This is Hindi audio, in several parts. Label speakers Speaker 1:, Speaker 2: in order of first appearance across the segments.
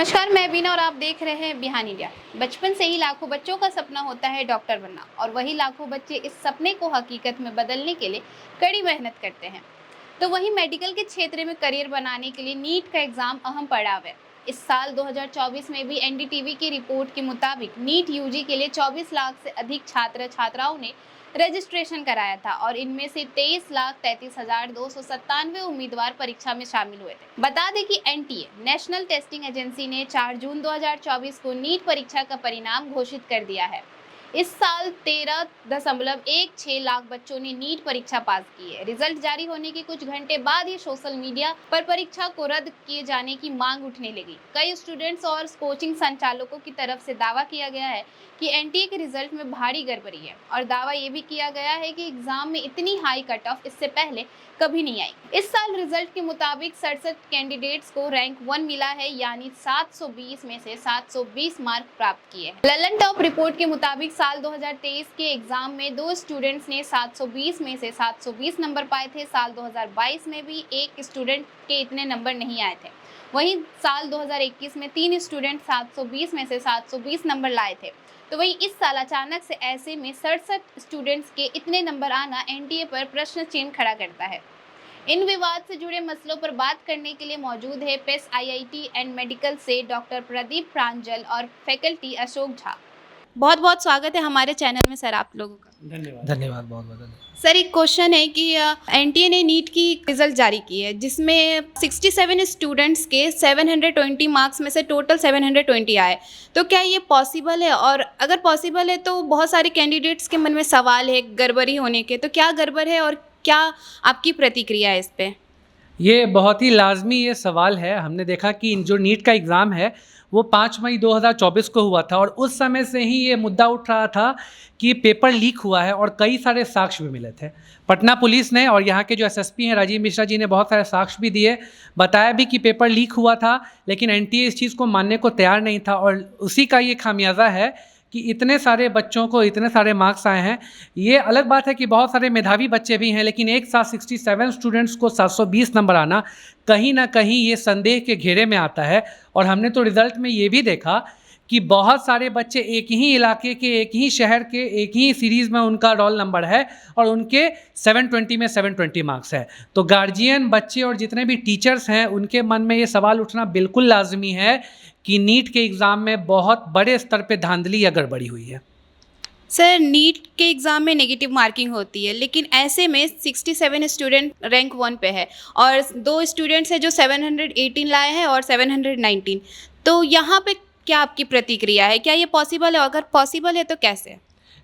Speaker 1: नमस्कार, मैं बीना और आप देख रहे हैं बिहान इंडिया। बचपन से ही लाखों बच्चों का सपना होता है डॉक्टर बनना, और वही लाखों बच्चे इस सपने को हकीकत में बदलने के लिए कड़ी मेहनत करते हैं। तो वहीं मेडिकल के क्षेत्र में करियर बनाने के लिए नीट का एग्जाम अहम पड़ाव है। इस साल 2024 में भी एनडीटीवी की रिपोर्ट के मुताबिक नीट यूजी के लिए 24 लाख से अधिक छात्र छात्राओं ने रजिस्ट्रेशन कराया था, और इनमें से 23,33,297 उम्मीदवार परीक्षा में शामिल हुए थे। बता दें कि एनटीए नेशनल टेस्टिंग एजेंसी ने 4 जून 2024 को नीट परीक्षा का परिणाम घोषित कर दिया है। इस साल 13.16 लाख बच्चों ने नीट परीक्षा पास की है। रिजल्ट जारी होने के कुछ घंटे बाद ही सोशल मीडिया पर परीक्षा को रद्द किए जाने की मांग उठने लगी। कई स्टूडेंट्स और कोचिंग संचालकों की तरफ से दावा किया गया है कि एनटीए के रिजल्ट में भारी गड़बड़ी है, और दावा ये भी किया गया है कि एग्जाम में इतनी हाई कट ऑफ इससे पहले कभी नहीं आई। इस साल रिजल्ट के मुताबिक 67 कैंडिडेट्स को रैंक 1 मिला है, यानी 720 में से 720 मार्क प्राप्त किए हैं। ललन टॉप रिपोर्ट के मुताबिक साल 2023 के एग्जाम में 2 स्टूडेंट्स ने 720 में से 720 नंबर पाए थे। साल 2022 में भी एक स्टूडेंट के इतने नंबर नहीं आए थे। वहीं साल 2021 में 3 स्टूडेंट 720 में से 720 नंबर लाए थे। तो वहीं इस साल अचानक से ऐसे में 67 स्टूडेंट्स के इतने नंबर आना एनटीए पर प्रश्न चिन्ह खड़ा करता है। इन विवाद से जुड़े मसलों पर बात करने के लिए मौजूद है पेस आईआईटी एंड मेडिकल से डॉक्टर प्रदीप प्रांजल और फैकल्टी अशोक झा। बहुत बहुत स्वागत है हमारे चैनल में सर आप लोगों का।
Speaker 2: धन्यवाद बहुत धन्यवाद।
Speaker 1: सर, एक क्वेश्चन है कि एनटीए ने नीट की रिजल्ट जारी की है, जिसमें 67 स्टूडेंट्स के 720 मार्क्स में से टोटल 720 आए। तो क्या ये पॉसिबल है? और अगर पॉसिबल है तो बहुत सारे कैंडिडेट्स के मन में सवाल है गड़बड़ी होने के, तो क्या गड़बड़ है और क्या आपकी प्रतिक्रिया है इस पे?
Speaker 2: ये बहुत ही लाजमी ये सवाल है। हमने देखा कि जो नीट का एग्ज़ाम है वो 5 मई 2024 को हुआ था, और उस समय से ही ये मुद्दा उठ रहा था कि पेपर लीक हुआ है, और कई सारे साक्ष्य भी मिले थे। पटना पुलिस ने और यहाँ के जो एसएसपी हैं राजीव मिश्रा जी ने बहुत सारे साक्ष्य भी दिए, बताया भी कि पेपर लीक हुआ था, लेकिन एनटीए इस चीज़ को मानने को तैयार नहीं था। और उसी का ये खामियाजा है कि इतने सारे बच्चों को इतने सारे मार्क्स आए हैं। ये अलग बात है कि बहुत सारे मेधावी बच्चे भी हैं, लेकिन एक साथ 67 स्टूडेंट्स को 720 नंबर आना कहीं ना कहीं ये संदेह के घेरे में आता है। और हमने तो रिज़ल्ट में ये भी देखा कि बहुत सारे बच्चे एक ही इलाके के, एक ही शहर के, एक ही सीरीज़ में उनका रोल नंबर है, और उनके 720 में 720 मार्क्स है। तो गार्जियन, बच्चे और जितने भी टीचर्स हैं उनके मन में ये सवाल उठना बिल्कुल लाजमी है कि नीट के एग्ज़ाम में बहुत बड़े स्तर पे धांधली या गड़बड़ी हुई है।
Speaker 1: सर, नीट के एग्ज़ाम में नेगेटिव मार्किंग होती है, लेकिन ऐसे में 67 स्टूडेंट रैंक 1 पे है, और 2 स्टूडेंट्स हैं जो 718 लाए हैं और 719। तो यहाँ पे क्या आपकी प्रतिक्रिया है? क्या ये पॉसिबल है? अगर पॉसिबल है तो कैसे?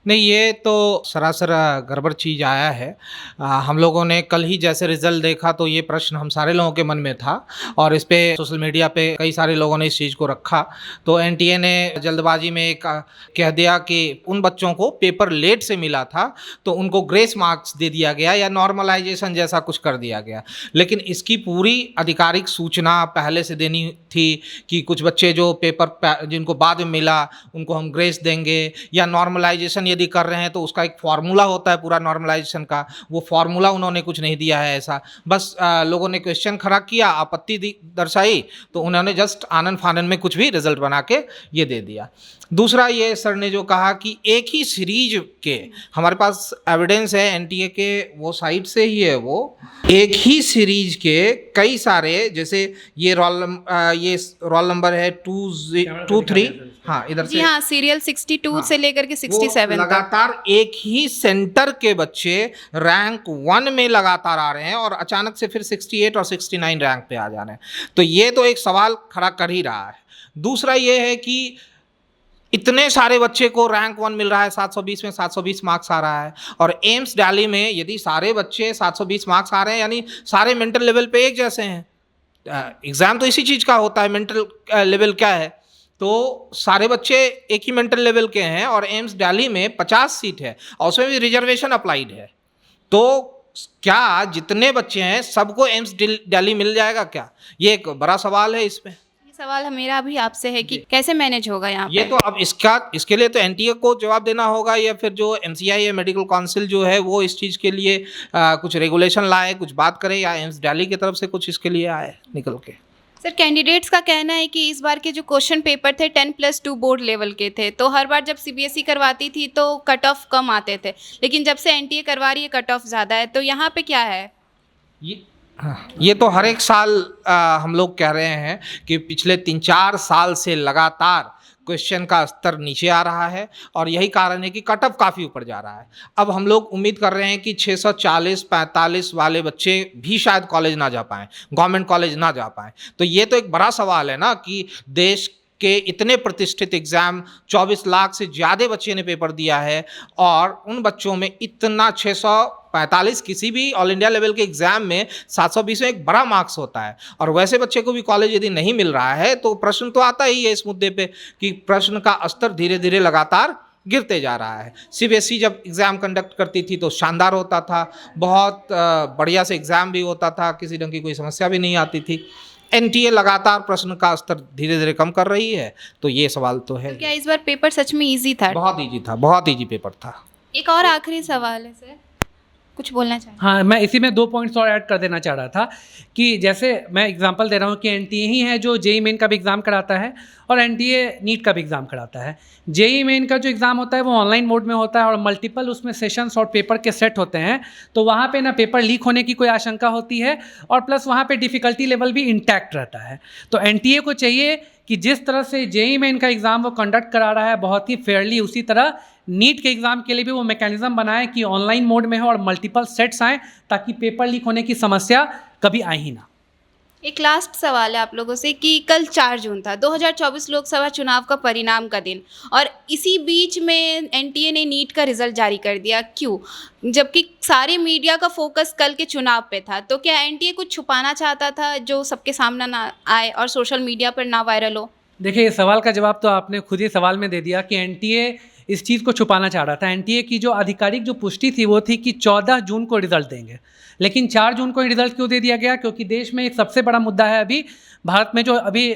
Speaker 3: नहीं, ये तो सरासर गड़बड़ चीज़ आया है। हम लोगों ने कल ही जैसे रिज़ल्ट देखा तो ये प्रश्न हम सारे लोगों के मन में था, और इस पे सोशल मीडिया पे कई सारे लोगों ने इस चीज़ को रखा। तो एनटीए ने जल्दबाजी में कह दिया कि उन बच्चों को पेपर लेट से मिला था तो उनको ग्रेस मार्क्स दे दिया गया या नॉर्मलाइजेशन जैसा कुछ कर दिया गया। लेकिन इसकी पूरी आधिकारिक सूचना पहले से देनी थी कि कुछ बच्चे जो पेपर जिनको बाद में मिला उनको हम ग्रेस देंगे, या नॉर्मलाइजेशन यदि कर रहे हैं तो उसका एक फार्मूला होता है पूरा नॉर्मलाइजेशन का, वो फार्मूला उन्होंने कुछ नहीं दिया है ऐसा। बस लोगों ने क्वेश्चन खड़ा किया, आपत्ति दर्शाई, तो उन्होंने जस्ट आनन फानन में कुछ भी रिजल्ट बना के ये दे दिया। दूसरा, ये सर ने जो कहा कि एक ही सीरीज के, हमारे पास एविडेंस है एनटीए के वो साइट से ही है, वो एक ही सीरीज के कई सारे, जैसे ये रोल नंबर है 223, हाँ इधर
Speaker 1: जी
Speaker 3: से,
Speaker 1: हाँ, सीरियल 62 से लेकर के 67 तक
Speaker 3: लगातार एक ही सेंटर के बच्चे रैंक 1 में लगातार आ रहे हैं, और अचानक से फिर 68 और 69 रैंक पे आ जा रहे हैं। तो ये तो एक सवाल खड़ा कर ही रहा है। दूसरा ये है कि इतने सारे बच्चे को रैंक 1 मिल रहा है, 720 में 720 मार्क्स आ रहा है, और एम्स दिल्ली में यदि सारे बच्चे 720 मार्क्स आ रहे हैं, यानी सारे मेंटल लेवल पे एक जैसे हैं। एग्ज़ाम तो इसी चीज़ का होता है, मेंटल लेवल क्या है, तो सारे बच्चे एक ही मेंटल लेवल के हैं, और एम्स दिल्ली में 50 सीट है और उसमें भी रिजर्वेशन अप्लाइड है। तो क्या जितने बच्चे हैं सबको एम्स दिल्ली मिल जाएगा क्या? ये एक बड़ा सवाल है। इस पे
Speaker 1: सवाल मेरा भी आपसे है कि कैसे मैनेज होगा यहाँ
Speaker 3: ये
Speaker 1: पे?
Speaker 3: तो अब इसके लिए तो एनटीए को जवाब देना होगा, या फिर जो एमसीआई या मेडिकल काउंसिल जो है वो इस चीज़ के लिए कुछ रेगुलेशन लाए, कुछ बात करे, या एम्स दिल्ली की तरफ से कुछ इसके लिए आए निकल के।
Speaker 1: सर कैंडिडेट्स का कहना है कि इस बार के जो क्वेश्चन पेपर थे 10+2 बोर्ड लेवल के थे, तो हर बार जब सीबीएसई करवाती थी तो कट ऑफ कम आते थे, लेकिन जब से एनटीए करवा रही है कट ऑफ ज़्यादा है, तो यहाँ पे क्या है?
Speaker 3: ये तो हर एक साल हम लोग कह रहे हैं कि पिछले 3-4 साल से लगातार क्वेश्चन का स्तर नीचे आ रहा है और यही कारण है कि कट ऑफ काफ़ी ऊपर जा रहा है। अब हम लोग उम्मीद कर रहे हैं कि 640-45 वाले बच्चे भी शायद कॉलेज ना जा पाएँ, गवर्नमेंट कॉलेज ना जा पाएँ। तो ये तो एक बड़ा सवाल है ना कि देश के इतने प्रतिष्ठित एग्ज़ाम 24 लाख से ज़्यादा बच्चे ने पेपर दिया है और उन बच्चों में इतना 645 किसी भी ऑल इंडिया लेवल के एग्ज़ाम में 720 में एक बड़ा मार्क्स होता है और वैसे बच्चे को भी कॉलेज यदि नहीं मिल रहा है तो प्रश्न तो आता ही है इस मुद्दे पे कि प्रश्न का स्तर धीरे धीरे लगातार गिरते जा रहा है। सीबीएसई जब एग्ज़ाम कंडक्ट करती थी तो शानदार होता था, बहुत बढ़िया से एग्ज़ाम भी होता था, किसी ढंग की कोई समस्या भी नहीं आती थी। एनटीए लगातार प्रश्न का स्तर धीरे धीरे कम कर रही है, तो ये सवाल तो है।
Speaker 1: तो क्या इस बार पेपर सच में इजी था?
Speaker 3: बहुत इजी था, बहुत इजी पेपर था।
Speaker 1: एक और आखिरी सवाल है सर, कुछ बोलना चाहिए?
Speaker 2: हाँ, मैं इसी में 2 पॉइंट्स और ऐड कर देना चाह रहा था कि जैसे मैं एग्जांपल दे रहा हूँ कि एनटीए ही है जो जेईई मेन का भी एग्ज़ाम कराता है और एनटीए नीट का भी एग्ज़ाम कराता है। जेईई मेन का जो एग्ज़ाम होता है वो ऑनलाइन मोड में होता है और मल्टीपल उसमें सेशंस और पेपर के सेट होते हैं, तो वहाँ पे ना पेपर लीक होने की कोई आशंका होती है और प्लस वहाँ पे डिफ़िकल्टी लेवल भी इंटैक्ट रहता है। तो एनटीए को चाहिए कि जिस तरह से जेईई मेन का एग्ज़ाम वो कंडक्ट करा रहा है बहुत ही फेयरली, उसी तरह नीट के एग्ज़ाम के लिए भी वो मैकेनिज़्म बनाए कि ऑनलाइन मोड में हो और मल्टीपल सेट्स आएँ ताकि पेपर लीक होने की समस्या कभी आए ही ना।
Speaker 1: एक लास्ट सवाल है आप लोगों से कि कल 4 जून था 2024 लोकसभा चुनाव का परिणाम का दिन और इसी बीच में एनटीए ने नीट का रिजल्ट जारी कर दिया, क्यों? जबकि सारे मीडिया का फोकस कल के चुनाव पे था, तो क्या एनटीए कुछ छुपाना चाहता था जो सबके सामने ना आए और सोशल मीडिया पर ना वायरल हो?
Speaker 2: देखिए, इस सवाल का जवाब तो आपने खुद ही सवाल में दे दिया कि एनटीए इस चीज़ को छुपाना चाह रहा था। एनटीए की जो आधिकारिक जो पुष्टि थी वो थी कि 14 जून को रिजल्ट देंगे, लेकिन 4 जून को ही रिजल्ट क्यों दे दिया गया? क्योंकि देश में एक सबसे बड़ा मुद्दा है अभी भारत में जो अभी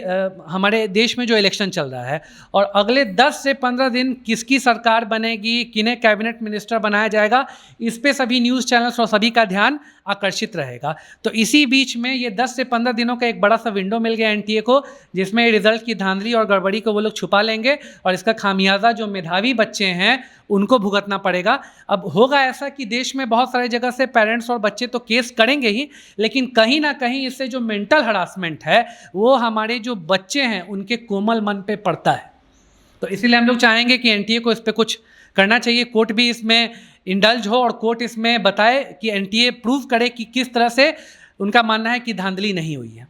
Speaker 2: हमारे देश में जो इलेक्शन चल रहा है और अगले 10 से 15 दिन किसकी सरकार बनेगी, किन्हें कैबिनेट मिनिस्टर बनाया जाएगा, इस पे सभी न्यूज़ चैनल्स और सभी का ध्यान आकर्षित रहेगा। तो इसी बीच में ये 10 से 15 दिनों का एक बड़ा सा विंडो मिल गया एनटीए को, जिसमें रिजल्ट की धांधली और गड़बड़ी को वो लोग छुपा लेंगे और इसका खामियाजा जो मेधावी बच्चे हैं उनको भुगतना पड़ेगा। अब होगा ऐसा कि देश में बहुत सारे जगह से पेरेंट्स और बच्चे तो केस करेंगे ही, लेकिन कहीं ना कहीं इससे जो मेंटल हरासमेंट है वो हमारे जो बच्चे हैं उनके कोमल मन पे पड़ता है। तो इसीलिए हम लोग चाहेंगे कि एनटीए को इस पर कुछ करना चाहिए, कोर्ट भी इसमें इंडल्ज हो और कोर्ट इसमें बताए कि एनटीए प्रूव करे कि किस तरह से उनका मानना है कि धांधली नहीं हुई है।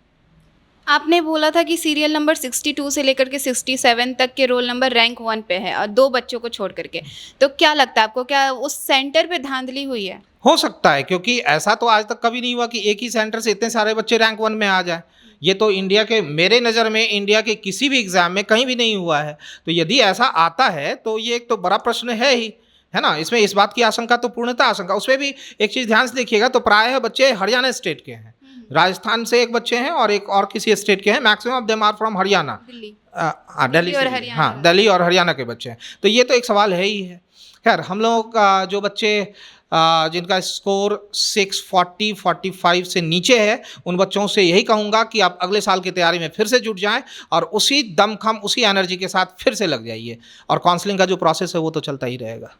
Speaker 1: आपने बोला था कि सीरियल नंबर 62 से लेकर के 67 तक के रोल नंबर रैंक 1 पे है और 2 बच्चों को छोड़ करके, तो क्या लगता है आपको, क्या उस सेंटर पे धांधली हुई है?
Speaker 3: हो सकता है, क्योंकि ऐसा तो आज तक कभी नहीं हुआ कि एक ही सेंटर से इतने सारे बच्चे रैंक 1 में आ जाए। ये तो इंडिया के, मेरे नज़र में इंडिया के किसी भी एग्ज़ाम में कहीं भी नहीं हुआ है। तो यदि ऐसा आता है तो ये एक तो बड़ा प्रश्न है ही, है ना। इसमें इस बात की आशंका तो पूर्णतः आशंका, उसमें भी एक चीज़ ध्यान से देखिएगा तो प्रायः बच्चे हरियाणा स्टेट के हैं, राजस्थान से एक बच्चे हैं और एक और किसी स्टेट के हैं, maximum of them are from Haryana, Delhi
Speaker 1: और हरियाणा।
Speaker 3: हाँ, दिल्ली और हरियाणा के बच्चे हैं। तो ये तो एक सवाल है ही है। खैर, हम लोग जो बच्चे जिनका स्कोर 640-45 से नीचे है उन बच्चों से यही कहूँगा कि आप अगले साल की तैयारी में फिर से जुट जाएं और उसी दमखम, उसी एनर्जी के साथ फिर से लग जाइए और काउंसलिंग का जो प्रोसेस है वो तो चलता ही रहेगा।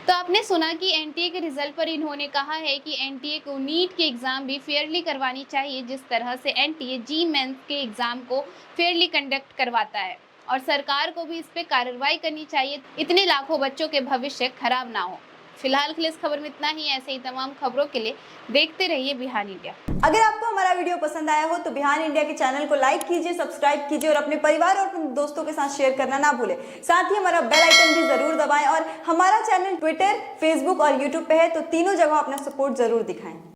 Speaker 1: तो आपने सुना कि एनटीए के रिजल्ट पर इन्होंने कहा है कि एनटीए को नीट के एग्ज़ाम भी फेयरली करवानी चाहिए, जिस तरह से एनटीए जी मेंस के एग्ज़ाम को फेयरली कंडक्ट करवाता है और सरकार को भी इस पर कार्रवाई करनी चाहिए, इतने लाखों बच्चों के भविष्य खराब ना हो। फिलहाल के लिए इस खबर में इतना ही। ऐसे ही तमाम खबरों के लिए देखते रहिए बिहान इंडिया।
Speaker 4: अगर आपको हमारा वीडियो पसंद आया हो तो बिहान इंडिया के चैनल को लाइक कीजिए, सब्सक्राइब कीजिए और अपने परिवार और अपने दोस्तों के साथ शेयर करना ना भूलें। साथ ही हमारा बेल आइकन भी जरूर दबाएं और हमारा चैनल ट्विटर, फेसबुक और यूट्यूब पे है, तो तीनों जगह अपना सपोर्ट जरूर दिखाएं।